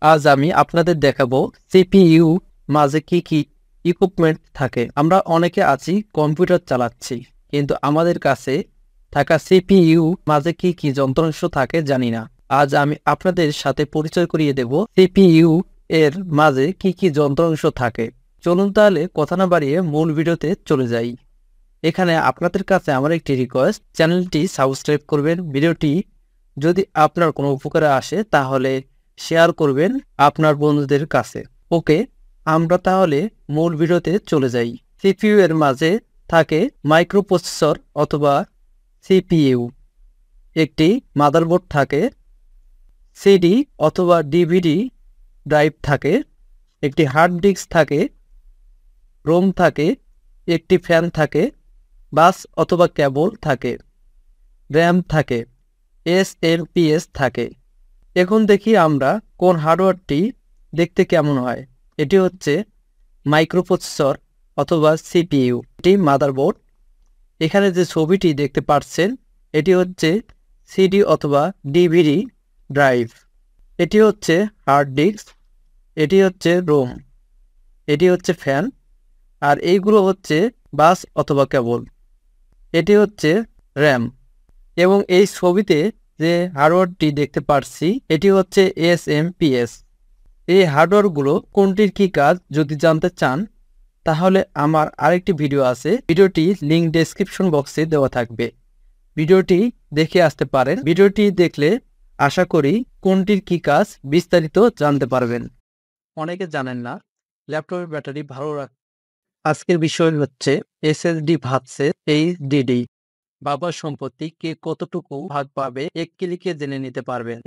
আজ আমি আপনাদের দেখাবো সিপিইউ মাঝে কি কি ইকুইপমেন্ট থাকে। আমরা অনেকে আছি কম্পিউটার চালাচ্ছি, কিন্তু আমাদের কাছে থাকা সিপিইউ মাঝে কি কি যন্ত্রাংশ থাকে জানি না। আজ আমি আপনাদের সাথে পরিচয় করিয়ে দেব সিপিইউ এর মাঝে কি কি যন্ত্রাংশ থাকে। চলুন তাহলে কথা না বাড়িয়ে মূল ভিডিওতে চলে যাই। এখানে আপনাদের কাছে আমার একটি রিকোয়েস্ট, চ্যানেলটি সাবস্ক্রাইব করবেন। ভিডিওটি যদি আপনার কোনো উপকারে আসে তাহলে শেয়ার করবেন আপনার বন্ধুদের কাছে। ওকে, আমরা তাহলে মূল ভিডিওতে চলে যাই। সিপিইউ এর মাঝে থাকে মাইক্রোপ্রসেসর অথবা সিপিইউ, একটি মাদারবোর্ড থাকে, সিডি অথবা ডিভিডি ড্রাইভ থাকে, একটি হার্ড ডিস্ক থাকে, রোম থাকে, একটি ফ্যান থাকে, বাস অথবা কেবল থাকে, র্যাম থাকে, এসএমপিএস থাকে। এখন দেখি আমরা কোন হার্ডওয়্যারটি দেখতে কেমন হয়। এটি হচ্ছে মাইক্রোপ্রসেসর অথবা সিপিইউ, এটি মাদারবোর্ড। এখানে যে ছবিটি দেখতে পাচ্ছেন এটি হচ্ছে সিডি অথবা ডিভিডি ড্রাইভ। এটি হচ্ছে হার্ড ডিস্ক, এটি হচ্ছে রোম, এটি হচ্ছে ফ্যান, আর এইগুলো হচ্ছে বাস অথবা কেবল। এটি হচ্ছে র্যাম। এবং এই ছবিতে যে হার্ডওয়্যারটি দেখতে পাচ্ছি এটি হচ্ছে এসএমপিএস। এই হার্ডওয়্যারগুলো কোনটির কি কাজ যদি জানতে চান তাহলে আমার আরেকটি ভিডিও আছে, ভিডিওটি লিঙ্ক ডেসক্রিপশন বক্সে দেওয়া থাকবে, ভিডিওটি দেখে আসতে পারেন। ভিডিওটি দেখলে আশা করি কোনটির কি কাজ বিস্তারিত জানতে পারবেন। অনেকে জানেন না ল্যাপটপের ব্যাটারি ভালো রাখ। আজকের বিষয় হচ্ছে এসএসডি ভার্সেস এইচডিডি। বাবার সম্পত্তি কে কতটুকু ভাগ পাবে এক ক্লিকে জেনে নিতে পারবেন।